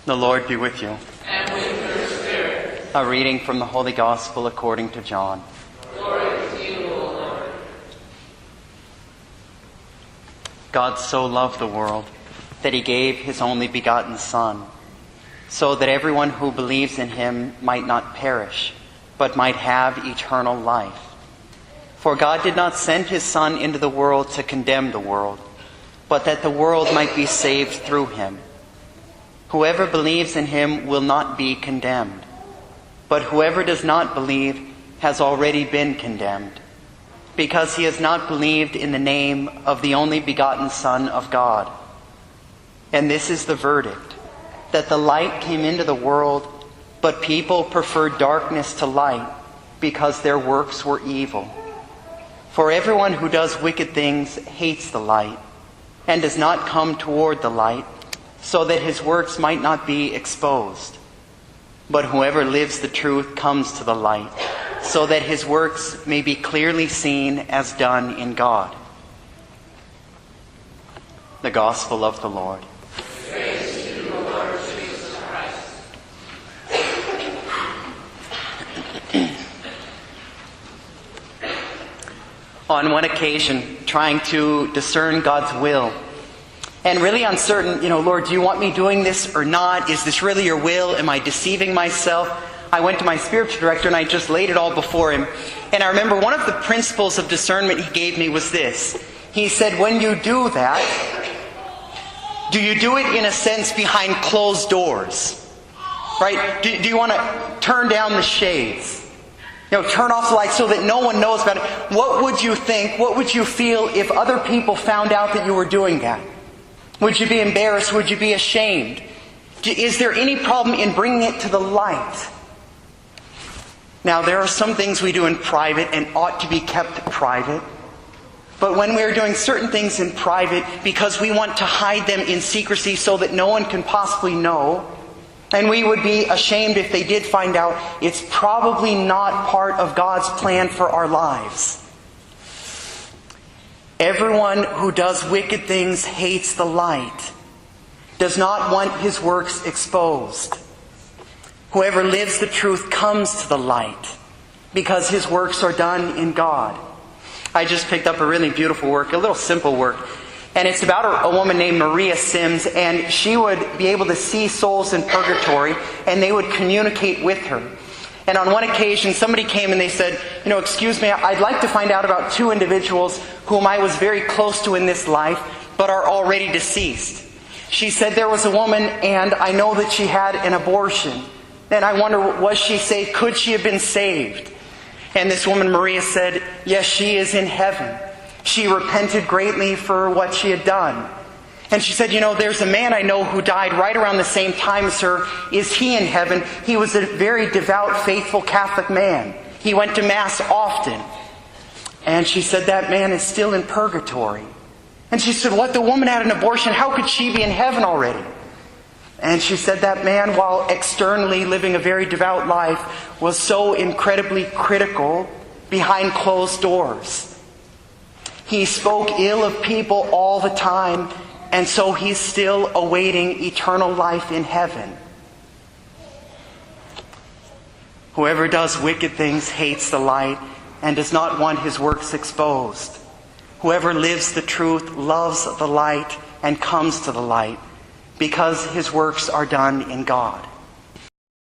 The Lord be with you. And with your spirit. A reading from the Holy Gospel according to John. Glory to you, O Lord. God so loved the world that he gave his only begotten Son, so that everyone who believes in him might not perish, but might have eternal life. For God did not send his Son into the world to condemn the world, but that the world might be saved through him. Whoever believes in him will not be condemned, but whoever does not believe has already been condemned, because he has not believed in the name of the only begotten Son of God. And this is the verdict, that the light came into the world, but people preferred darkness to light, because their works were evil. For everyone who does wicked things hates the light, and does not come toward the light, so that his works might not be exposed. But whoever lives the truth comes to the light, so that his works may be clearly seen as done in God. The Gospel of the Lord. Praise to you, O Lord Jesus Christ. On one occasion, trying to discern God's will, and really uncertain, Lord, do you want me doing this or not? Is this really your will? Am I deceiving myself? I went to my spiritual director and I just laid it all before him. And I remember one of the principles of discernment he gave me was this. He said, when you do that, do you do it in a sense behind closed doors? Right? Do you want to turn down the shades? Turn off the lights so that no one knows about it. What would you think? What would you feel if other people found out that you were doing that? Would you be embarrassed? Would you be ashamed? Is there any problem in bringing it to the light? Now, there are some things we do in private and ought to be kept private. But when we are doing certain things in private because we want to hide them in secrecy so that no one can possibly know, and we would be ashamed if they did find out, it's probably not part of God's plan for our lives. Everyone who does wicked things hates the light, does not want his works exposed. Whoever lives the truth comes to the light, because his works are done in God. I just picked up a really beautiful work, a little simple work, and it's about a woman named Maria Sims, and she would be able to see souls in purgatory, and they would communicate with her. And on one occasion, somebody came and they said, excuse me, I'd like to find out about two individuals whom I was very close to in this life, but are already deceased. She said there was a woman, and I know that she had an abortion. And I wonder, was she saved? Could she have been saved? And this woman, Maria, said, yes, she is in heaven. She repented greatly for what she had done. And she said, there's a man I know who died right around the same time as her. Is he in heaven? He was a very devout, faithful Catholic man. He went to Mass often. And she said, that man is still in purgatory. And she said, what? The woman had an abortion. How could she be in heaven already? And she said that man, while externally living a very devout life, was so incredibly critical behind closed doors. He spoke ill of people all the time, and so he's still awaiting eternal life in heaven. Whoever does wicked things hates the light and does not want his works exposed. Whoever lives the truth loves the light and comes to the light, because his works are done in God.